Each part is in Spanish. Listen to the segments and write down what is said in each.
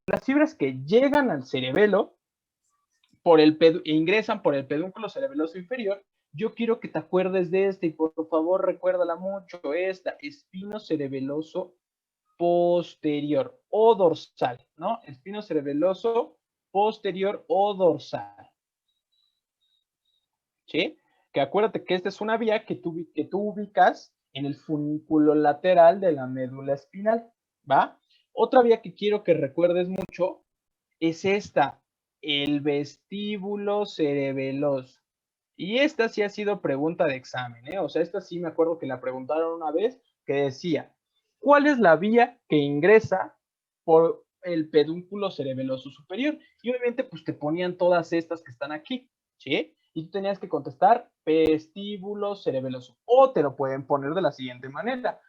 Las fibras que llegan al cerebelo ingresan por el pedúnculo cerebeloso inferior. Yo quiero que te acuerdes de esta y por favor recuérdala mucho, esta, espino cerebeloso posterior o dorsal, ¿no? Espino cerebeloso posterior o dorsal. ¿Sí? Que acuérdate que esta es una vía que tú ubicas en el funículo lateral de la médula espinal, ¿va? Otra vía que quiero que recuerdes mucho es esta, el vestíbulo cerebeloso. Y esta sí ha sido pregunta de examen, ¿eh? O sea, esta sí me acuerdo que la preguntaron una vez que decía, ¿cuál es la vía que ingresa por el pedúnculo cerebeloso superior? Y obviamente pues te ponían todas estas que están aquí, ¿sí? Y tú tenías que contestar vestíbulo cerebeloso. O te lo pueden poner de la siguiente manera.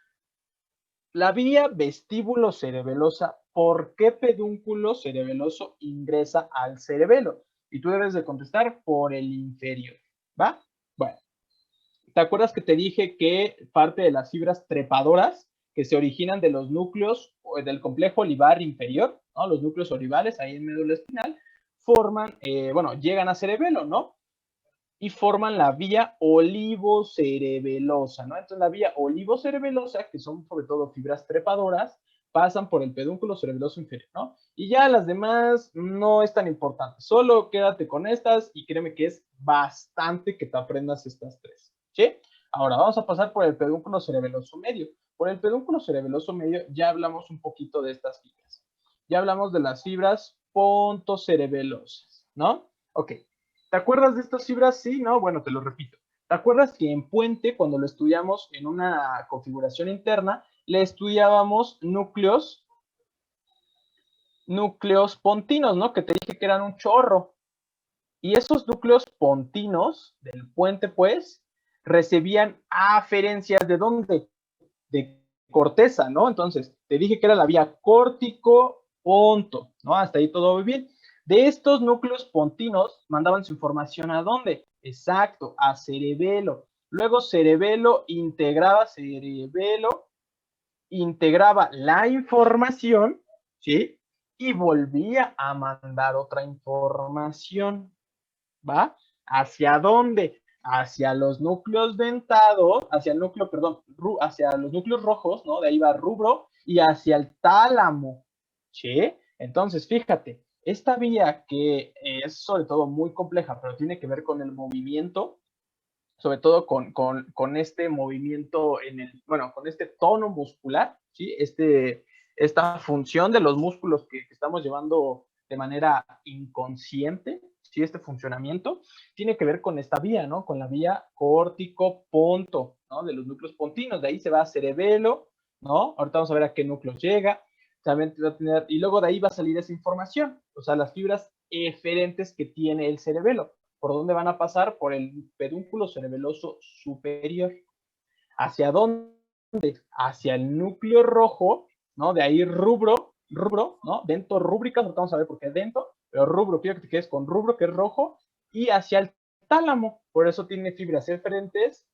La vía vestíbulo cerebelosa, ¿por qué pedúnculo cerebeloso ingresa al cerebelo? Y tú debes de contestar por el inferior, ¿va? Bueno, ¿te acuerdas que te dije que parte de las fibras trepadoras que se originan de los núcleos del complejo olivar inferior, ¿no? Los núcleos olivales ahí en médula espinal, forman, bueno, llegan a cerebelo, ¿no? Y forman la vía olivocerebelosa, ¿no? Entonces la vía olivocerebelosa, que son sobre todo fibras trepadoras, pasan por el pedúnculo cerebeloso inferior, ¿no? Y ya las demás no es tan importante, solo quédate con estas y créeme que es bastante que te aprendas estas tres, ¿sí? Ahora vamos a pasar por el pedúnculo cerebeloso medio. Por el pedúnculo cerebeloso medio ya hablamos un poquito de estas fibras. Ya hablamos de las fibras pontocerebelosas, ¿no? Ok. ¿Te acuerdas de estas fibras? Sí, ¿no? Bueno, te lo repito. ¿Te acuerdas que en Puente, cuando lo estudiamos en una configuración interna, le estudiábamos núcleos pontinos, ¿no? Que te dije que eran un chorro. Y esos núcleos pontinos del puente, pues, recibían aferencias ¿de dónde? De corteza, ¿no? Entonces, te dije que era la vía córtico-ponto, ¿no? Hasta ahí todo muy bien. De estos núcleos pontinos mandaban su información ¿a dónde? Exacto, a cerebelo. Luego cerebelo integraba la información, ¿sí? Y volvía a mandar otra información, ¿va? ¿Hacia dónde? Hacia los núcleos dentados, hacia el núcleo, perdón, hacia los núcleos rojos, ¿no? De ahí va rubro y hacia el tálamo, ¿sí? Entonces, fíjate, esta vía que es sobre todo muy compleja, pero tiene que ver con el movimiento, sobre todo con este movimiento bueno, con este tono muscular, ¿sí? Esta función de los músculos que estamos llevando de manera inconsciente, ¿sí? Este funcionamiento tiene que ver con esta vía, ¿no? Con la vía córtico-ponto, ¿no? De los núcleos pontinos, de ahí se va a cerebelo, ¿no? Ahorita vamos a ver a qué núcleo llega, también va a tener, y luego de ahí va a salir esa información, o sea, las fibras eferentes que tiene el cerebelo. ¿Por dónde van a pasar? Por el pedúnculo cerebeloso superior. ¿Hacia dónde? Hacia el núcleo rojo, ¿no? De ahí rubro, ¿no? Dento rúbricas, vamos a ver por qué dento, pero rubro, quiero que te quedes con rubro, que es rojo, y hacia el tálamo, por eso tiene fibras eferentes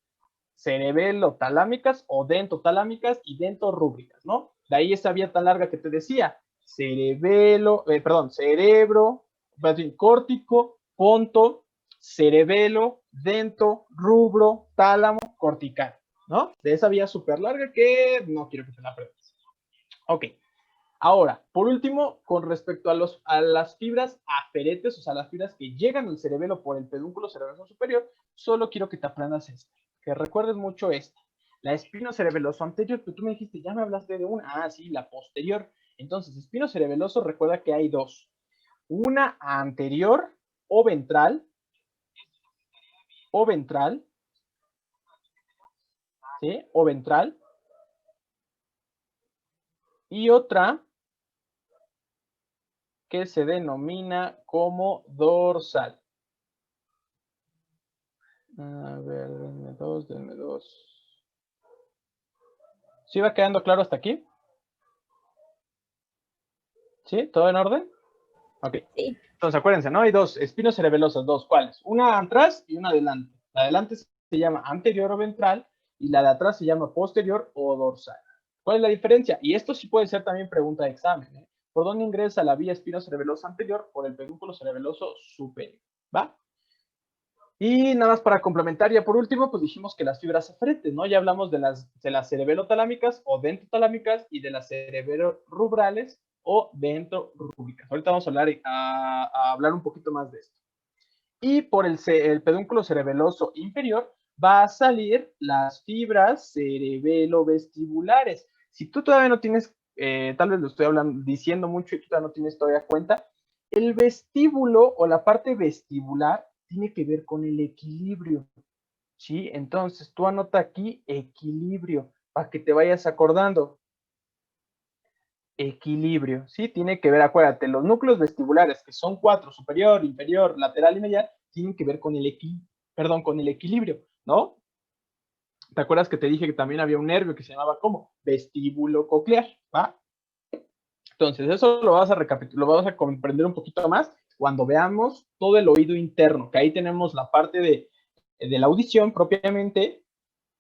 cerebelo-talámicas o dentotalámicas y dentorrúbricas, ¿no? De ahí esa vía tan larga que te decía, cerebro, córtico, ponto, cerebelo, dento, rubro, tálamo, cortical, ¿no? De esa vía súper larga que no quiero que te la aprendas. Ok. Ahora, por último, con respecto a las fibras aferentes, o sea, las fibras que llegan al cerebelo por el pedúnculo cerebeloso superior, solo quiero que te aprendas esta, que recuerdes mucho esta. La espino cerebeloso anterior, pero tú me dijiste, ya me hablaste de una, sí, la posterior. Entonces, espino cerebeloso, recuerda que hay dos. Una anterior o ventral, ¿sí? O ventral. Y otra que se denomina como dorsal. A ver, denme dos. ¿Sí va quedando claro hasta aquí? ¿Sí? ¿Todo en orden? Ok. Sí. Entonces, acuérdense, ¿no? Hay dos espinos cerebelosas, dos. ¿Cuáles? Una atrás y una adelante. La adelante se llama anterior o ventral y la de atrás se llama posterior o dorsal. ¿Cuál es la diferencia? Y esto sí puede ser también pregunta de examen, ¿eh? ¿Por dónde ingresa la vía espinocerebelosa anterior? Por el pedúnculo cerebeloso superior, ¿va? Y nada más para complementar, ya por último, pues dijimos que las fibras aferentes, ¿no? Ya hablamos de las cerebelotalámicas o dentotalámicas y de las cerebrorubrales o dentorúbricas. Ahorita vamos a hablar un poquito más de esto. Y por el pedúnculo cerebeloso inferior va a salir las fibras cerebelovestibulares. Si tú todavía no tienes, tal vez lo estoy diciendo mucho y tú todavía no tienes todavía cuenta, el vestíbulo o la parte vestibular tiene que ver con el equilibrio, ¿sí? Entonces tú anota aquí equilibrio para que te vayas acordando. Equilibrio, ¿sí? Tiene que ver, acuérdate, los núcleos vestibulares, que son 4, superior, inferior, lateral y medial, tienen que ver con con el equilibrio, ¿no? ¿Te acuerdas que te dije que también había un nervio que se llamaba ¿cómo? Vestíbulo coclear, ¿va? Entonces, eso lo vas a comprender un poquito más cuando veamos todo el oído interno, que ahí tenemos la parte de la audición propiamente,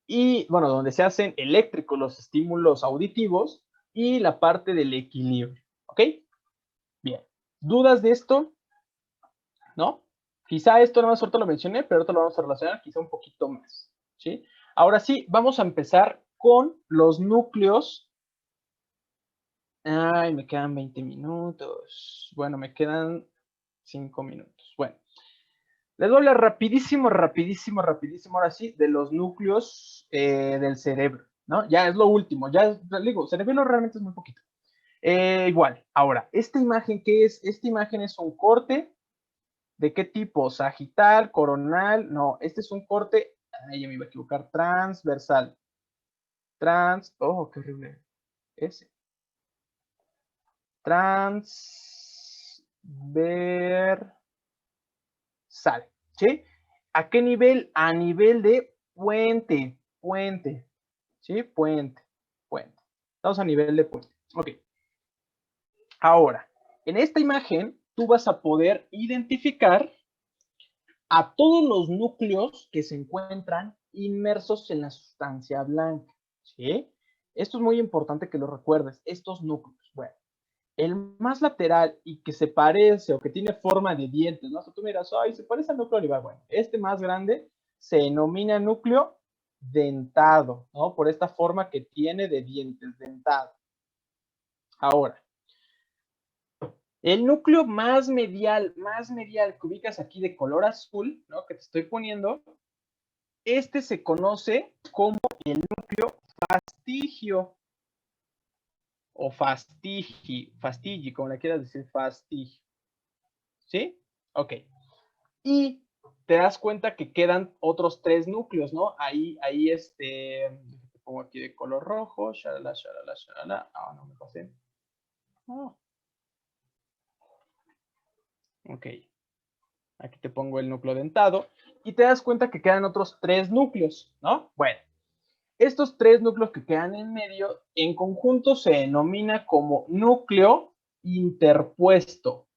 y bueno, donde se hacen eléctricos los estímulos auditivos y la parte del equilibrio, ¿ok? Bien. ¿Dudas de esto? ¿No? Quizá esto no más ahorita lo mencioné, pero ahorita lo vamos a relacionar quizá un poquito más, ¿sí? Ahora sí, vamos a empezar con los núcleos. Ay, me quedan 20 minutos. Bueno, me quedan 5 minutos. Bueno, les voy a hablar rapidísimo, ahora sí, de los núcleos del cerebro, ¿no? Ya es lo último, ya digo, cerebelo realmente es muy poquito. Igual, ahora, ¿esta imagen qué es? Esta imagen es un corte. ¿De qué tipo? Sagital, coronal. No, este es un corte. Ay, ya me iba a equivocar. Transversal. Oh, qué horrible. Ese. Transversal. ¿Sí? ¿A qué nivel? A nivel de puente. Puente. ¿Sí? Puente. Puente. Estamos a nivel de puente. Ok. Ahora, en esta imagen, tú vas a poder identificar a todos los núcleos que se encuentran inmersos en la sustancia blanca, ¿sí? Esto es muy importante que lo recuerdes, estos núcleos. Bueno, el más lateral y que se parece o que tiene forma de dientes, ¿no? Si tú miras, ay, se parece al núcleo olivar. Bueno, este más grande se denomina núcleo dentado, ¿no? Por esta forma que tiene de dientes, dentado. Ahora, el núcleo más medial que ubicas aquí de color azul, ¿no? Que te estoy poniendo, este se conoce como el núcleo fastigio o fastigi, como le quieras decir, fastigio. ¿Sí? Ok. Y te das cuenta que quedan otros 3 núcleos, ¿no? Ahí, te pongo aquí de color rojo, shalala, shalala, shalala. Ah, no me pasé. Oh. Ok. Aquí te pongo el núcleo dentado y te das cuenta que quedan otros 3 núcleos, ¿no? Bueno. Estos 3 núcleos que quedan en medio, en conjunto se denomina como núcleo interpuesto.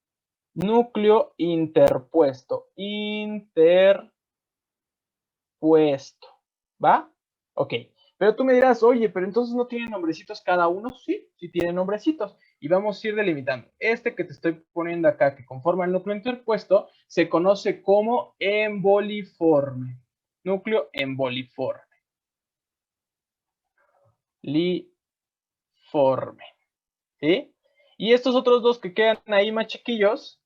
Núcleo interpuesto. Interpuesto. ¿Va? Ok. Pero tú me dirás, oye, pero entonces no tienen nombrecitos cada uno. Sí, sí tienen nombrecitos. Y vamos a ir delimitando. Este que te estoy poniendo acá, que conforma el núcleo interpuesto, se conoce como emboliforme. Núcleo emboliforme. Forme, ¿sí? Y estos otros dos que quedan ahí más chiquillos,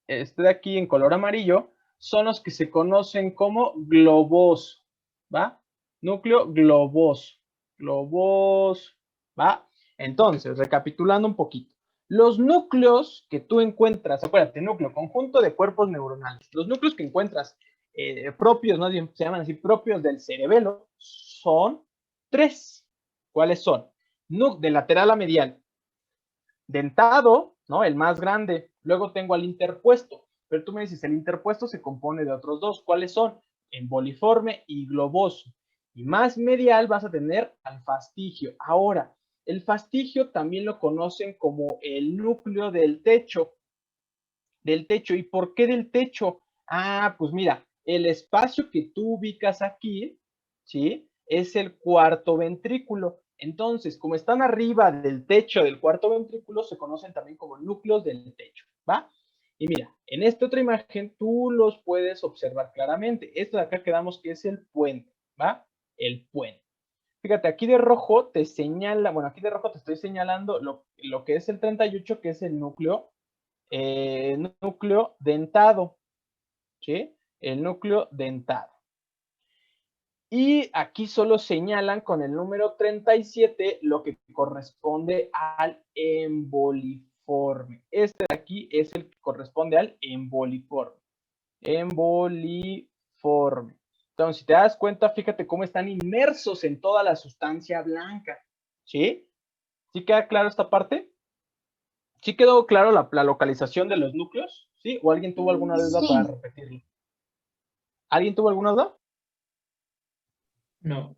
este de aquí en color amarillo, son los que se conocen como globoso, ¿va? Núcleo globoso, globoso, ¿va? Entonces, recapitulando un poquito, los núcleos que tú encuentras, acuérdate, núcleo, conjunto de cuerpos neuronales, los núcleos que encuentras propios, ¿no? Se llaman así, propios del cerebelo, son 3. ¿Cuáles son? De lateral a medial, dentado, ¿no? El más grande. Luego tengo al interpuesto, pero tú me dices, el interpuesto se compone de otros 2. ¿Cuáles son? Emboliforme y globoso. Y más medial vas a tener al fastigio. Ahora, el fastigio también lo conocen como el núcleo del techo. Del techo. ¿Y por qué del techo? Ah, pues mira, el espacio que tú ubicas aquí, ¿sí? Es el cuarto ventrículo. Entonces, como están arriba del techo del cuarto ventrículo, se conocen también como núcleos del techo, ¿va? Y mira, en esta otra imagen tú los puedes observar claramente. Esto de acá quedamos que es el puente, ¿va? El puente. Fíjate, aquí de rojo te señala, bueno, aquí de rojo te estoy señalando lo que es el 38, que es el núcleo dentado, ¿sí? El núcleo dentado. Y aquí solo señalan con el número 37 lo que corresponde al emboliforme. Este de aquí es el que corresponde al emboliforme. Emboliforme. Entonces, si te das cuenta, fíjate cómo están inmersos en toda la sustancia blanca. ¿Sí? ¿Sí queda claro esta parte? ¿Sí quedó claro la localización de los núcleos? ¿Sí? ¿O alguien tuvo alguna duda para Sí. repetirlo? ¿Alguien tuvo alguna duda? No.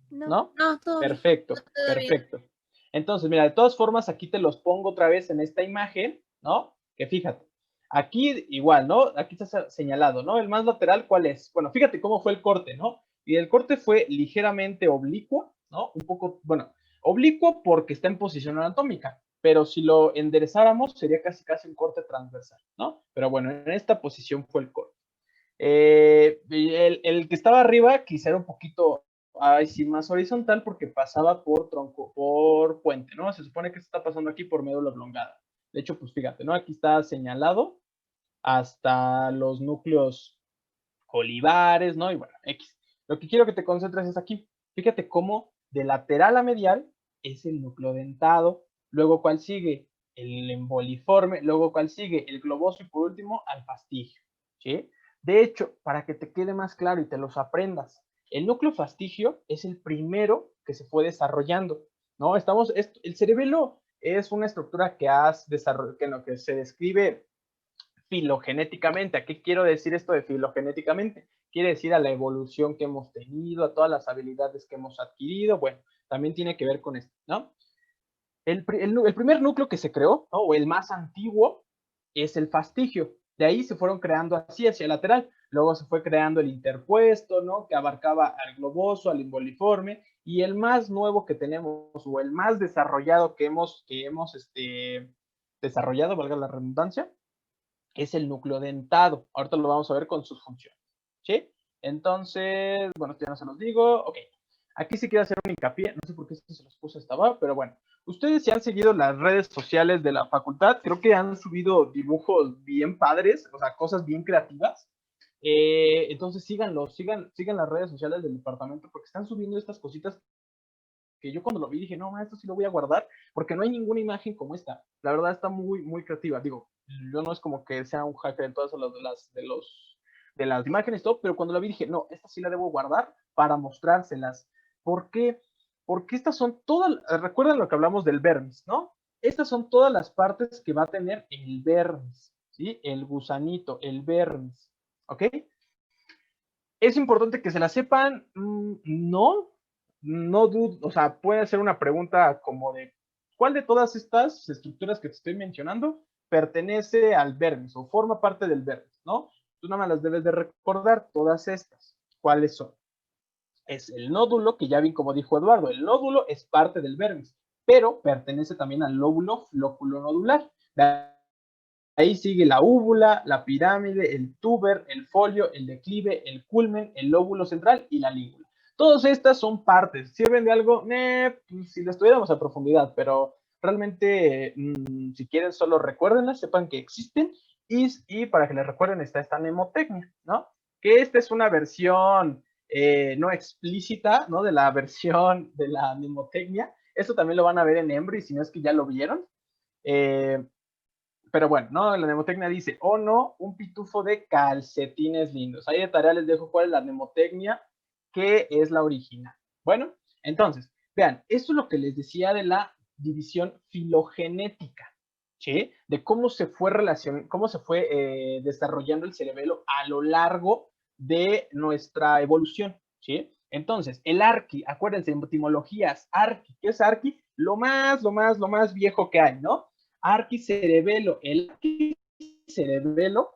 ¿No? No, todo bien. Perfecto, Todo bien. perfecto. Entonces, mira, de todas formas, aquí te los pongo otra vez en esta imagen, ¿no? Que fíjate, aquí igual, ¿no? Aquí está señalado, ¿no? El más lateral, ¿cuál es? Bueno, fíjate cómo fue el corte, ¿no? Y el corte fue ligeramente oblicuo, ¿no? Un poco, bueno, oblicuo porque está en posición anatómica, pero si lo enderezáramos sería casi un corte transversal, ¿no? Pero bueno, en esta posición fue el corte. El que estaba arriba quizá era un poquito, ay, sí, más horizontal porque pasaba por tronco, por puente, ¿no? Se supone que se está pasando aquí por médula oblongada. De hecho, pues fíjate, ¿no? Aquí está señalado hasta los núcleos olivares, ¿no? Y bueno, X. Lo que quiero que te concentres es aquí. Fíjate cómo de lateral a medial es el núcleo dentado, luego cuál sigue el emboliforme, luego cuál sigue el globoso y por último al fastigio, ¿sí? De hecho, para que te quede más claro y te los aprendas, el núcleo fastigio es el primero que se fue desarrollando, ¿no? El cerebelo es una estructura que se describe filogenéticamente. ¿A qué quiero decir esto de filogenéticamente? Quiere decir a la evolución que hemos tenido, a todas las habilidades que hemos adquirido. Bueno, también tiene que ver con esto, ¿no? El primer núcleo que se creó, ¿no? O el más antiguo, es el fastigio. De ahí se fueron creando así hacia el lateral. Luego se fue creando el interpuesto, ¿no? Que abarcaba al globoso, al emboliforme. Y el más nuevo que tenemos, o el más desarrollado que hemos desarrollado, valga la redundancia, es el núcleo dentado. Ahorita lo vamos a ver con sus funciones. ¿Sí? Entonces, bueno, ya no se los digo. Ok. Aquí sí quiero hacer un hincapié. No sé por qué se los puse hasta abajo, pero bueno. Ustedes si han seguido las redes sociales de la facultad, creo que han subido dibujos bien padres, o sea, cosas bien creativas. Entonces síganlos, sigan las redes sociales del departamento porque están subiendo estas cositas que yo cuando lo vi dije, no, esto sí lo voy a guardar, porque no hay ninguna imagen como esta. La verdad está muy, muy creativa. Digo, yo no es como que sea un hacker en todas de las imágenes, todo, pero cuando la vi dije, no, esta sí la debo guardar para mostrárselas. ¿Por qué? Porque estas son todas, recuerden lo que hablamos del vermis, ¿no? Estas son todas las partes que va a tener el vermis, ¿sí? El gusanito, el vermis, ¿ok? ¿Es importante que se la sepan? No, no dudo, o sea, puede ser una pregunta como de, ¿cuál de todas estas estructuras que te estoy mencionando pertenece al vermis o forma parte del vermis, ¿no? Tú nada más las debes de recordar, todas estas. ¿Cuáles son? Es el nódulo, que ya vi como dijo Eduardo, el nódulo es parte del vermis, pero pertenece también al lóbulo flóculo-nodular. Ahí sigue la úvula, la pirámide, el túber, el folio, el declive, el culmen, el lóbulo central y la lígula. Todas estas son partes. ¿Sirven de algo? Pues, si lo estudiáramos a profundidad, pero realmente, si quieren, solo recuérdenlas, sepan que existen y para que les recuerden está esta mnemotecnia, ¿no? Que esta es una versión no explícita, ¿no? De la versión de la mnemotecnia. Esto también lo van a ver en Embry, si no es que ya lo vieron. Pero bueno, ¿no? La mnemotecnia dice, oh no, un pitufo de calcetines lindos. Ahí de tarea les dejo cuál es la mnemotecnia, que es la original. Bueno, entonces, vean, esto es lo que les decía de la división filogenética, ¿sí? De cómo se fue desarrollando el cerebelo a lo largo de nuestra evolución, ¿sí? Entonces, el arqui, acuérdense, en etimologías, arqui, ¿qué es arqui? Lo más viejo que hay, ¿no? Arquicerebelo. El arquicerebelo,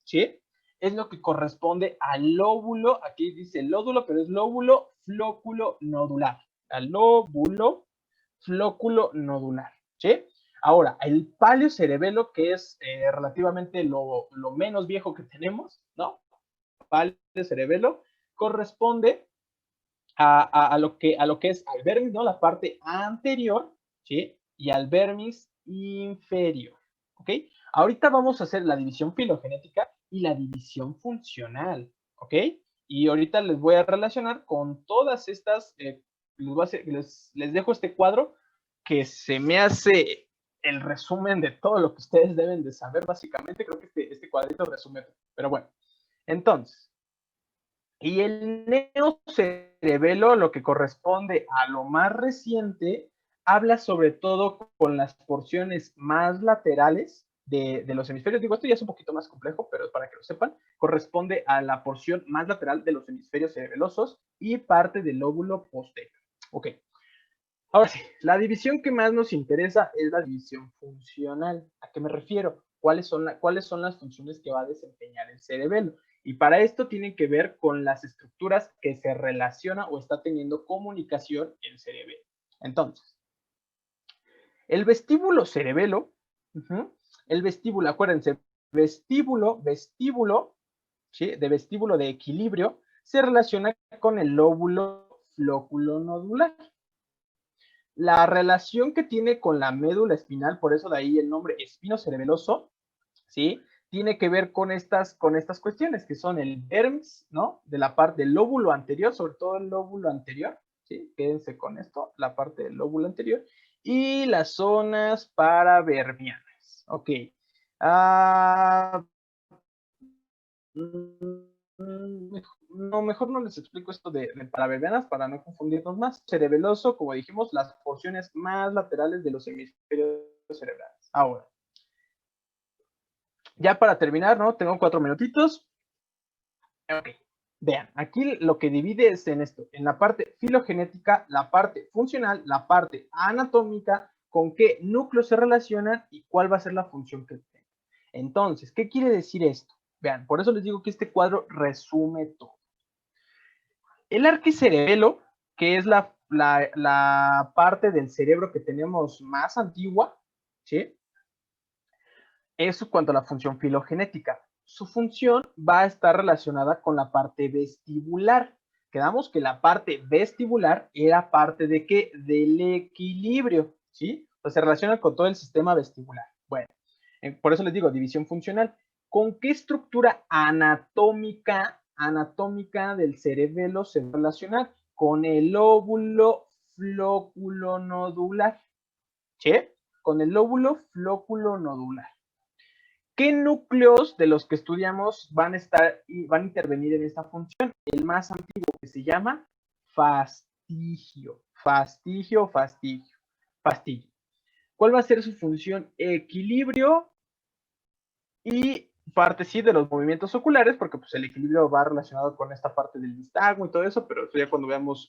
¿sí? Es lo que corresponde al lóbulo, aquí dice lódulo, pero es lóbulo flóculo nodular, al lóbulo flóculo nodular, ¿sí? Ahora, el paleocerebelo, que es relativamente lo menos viejo que tenemos, ¿no? Paleocerebelo corresponde a lo que es al vermis, ¿no? La parte anterior, ¿sí? Y al vermis inferior, ¿ok? Ahorita vamos a hacer la división filogenética y la división funcional, ¿ok? Y ahorita les voy a relacionar con todas estas, les dejo este cuadro que se me hace el resumen de todo lo que ustedes deben de saber, básicamente. Creo que este cuadrito resume, pero bueno. Entonces, y el neocerebelo, lo que corresponde a lo más reciente, habla sobre todo con las porciones más laterales de los hemisferios. Digo, esto ya es un poquito más complejo, pero para que lo sepan, corresponde a la porción más lateral de los hemisferios cerebelosos y parte del lóbulo posterior. Ok. Ahora sí, la división que más nos interesa es la división funcional. ¿A qué me refiero? ¿Cuáles son las funciones que va a desempeñar el cerebelo? Y para esto tiene que ver con las estructuras que se relaciona o está teniendo comunicación el cerebelo. Entonces, el vestíbulo cerebelo, el vestíbulo, acuérdense, vestíbulo, ¿sí? De vestíbulo de equilibrio, se relaciona con el lóbulo flóculo nodular. La relación que tiene con la médula espinal, por eso de ahí el nombre espino cerebeloso, ¿sí? Tiene que ver con estas cuestiones, que son el vermis, ¿no? De la parte del lóbulo anterior, sobre todo el lóbulo anterior, ¿sí? Quédense con esto, la parte del lóbulo anterior, y las zonas paravermianas, ¿ok? Ah, mejor no les explico esto de paraverbenas para no confundirnos más. Cerebeloso, como dijimos, las porciones más laterales de los hemisferios cerebrales. Ahora, ya para terminar, ¿no? Tengo 4 minutitos. Ok, vean, aquí lo que divide es en esto, en la parte filogenética, la parte funcional, la parte anatómica, con qué núcleos se relacionan y cuál va a ser la función que tienen. Entonces, ¿qué quiere decir esto? Vean, por eso les digo que este cuadro resume todo. El arquicerebelo, que es la parte del cerebro que tenemos más antigua, ¿sí? Eso cuanto a la función filogenética. Su función va a estar relacionada con la parte vestibular. Quedamos que la parte vestibular era parte de qué? Del equilibrio, ¿sí? O sea, se relaciona con todo el sistema vestibular. Bueno, por eso les digo, división funcional. ¿Con qué estructura anatómica del cerebelo se relaciona? Con el lóbulo flóculo nodular, ¿sí? Con el lóbulo flóculo nodular. ¿Qué núcleos de los que estudiamos van a intervenir en esta función? El más antiguo, que se llama fastigio. Fastigio. ¿Cuál va a ser su función? Equilibrio y parte sí de los movimientos oculares, porque pues el equilibrio va relacionado con esta parte del nistagmo y todo eso, pero eso ya cuando veamos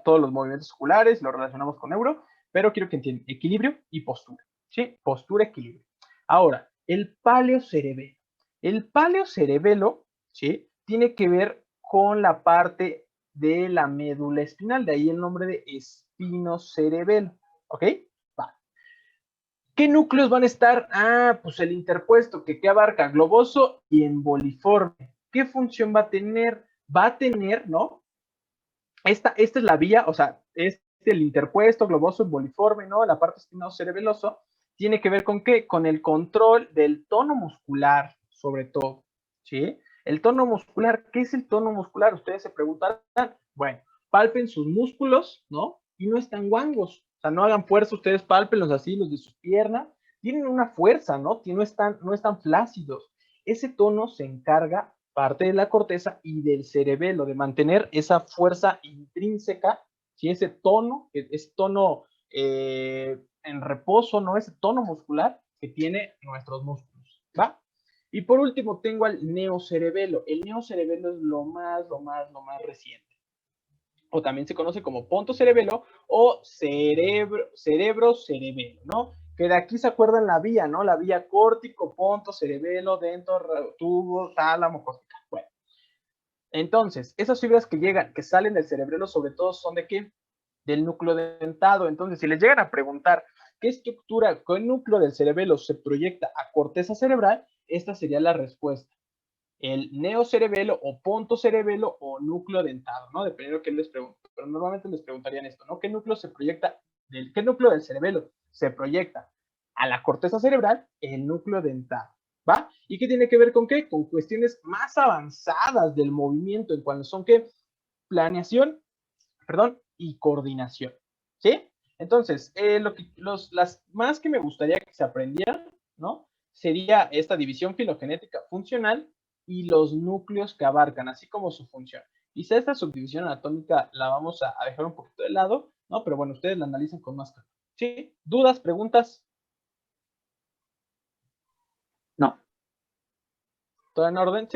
todos los movimientos oculares lo relacionamos con neuro, pero quiero que entiendan equilibrio y postura, ¿sí? Postura, equilibrio. Ahora, el paleocerebelo. El paleocerebelo, ¿sí? Tiene que ver con la parte de la médula espinal, de ahí el nombre de espinocerebelo, ¿ok? Va. ¿Qué núcleos van a estar? Ah, pues el interpuesto, que abarca globoso y emboliforme. ¿Qué función va a tener? Va a tener, ¿no? Esta es la vía, o sea, es el interpuesto, globoso, emboliforme, ¿no? La parte espinoso cerebeloso, tiene que ver con qué? Con el control del tono muscular, sobre todo, ¿sí? El tono muscular, ¿qué es el tono muscular? Ustedes se preguntarán, bueno, palpen sus músculos, ¿no? Y no están guangos, o sea, no hagan fuerza, ustedes palpenlos así, los de sus piernas, tienen una fuerza, ¿no? No están flácidos. Ese tono se encarga parte de la corteza y del cerebelo, de mantener esa fuerza intrínseca, ¿sí? Ese tono, ese tono en reposo, ¿no? Ese tono muscular que tiene nuestros músculos, ¿va? Y por último tengo al neocerebelo. El neocerebelo es lo más reciente. O también se conoce como ponto cerebelo o cerebro cerebelo, ¿no? Que de aquí se acuerdan la vía, ¿no? La vía córtico, ponto, cerebelo, dentro, tubo, tálamo, cortical. Bueno, Entonces, esas fibras que llegan, que salen del cerebelo, sobre todo son de qué? Del núcleo dentado. Entonces, si les llegan a preguntar qué estructura, qué núcleo del cerebelo se proyecta a corteza cerebral, esta sería la respuesta. El neocerebelo o pontocerebelo o núcleo dentado, ¿no? Dependiendo de qué les pregunto. Pero normalmente les preguntarían esto, ¿no? ¿Qué núcleo se proyecta, qué núcleo del cerebelo se proyecta a la corteza cerebral? El núcleo dentado, ¿va? ¿Y qué tiene que ver con qué? Con cuestiones más avanzadas del movimiento, en cuanto son qué? Planeación, perdón, y coordinación, ¿sí? Entonces, las más que me gustaría que se aprendieran, ¿no? Sería esta división filogenética funcional y los núcleos que abarcan, así como su función. Quizá esta subdivisión anatómica la vamos a dejar un poquito de lado, ¿no? Pero bueno, ustedes la analizan con más calma. ¿Sí? ¿Dudas, preguntas? No. ¿Todo en orden?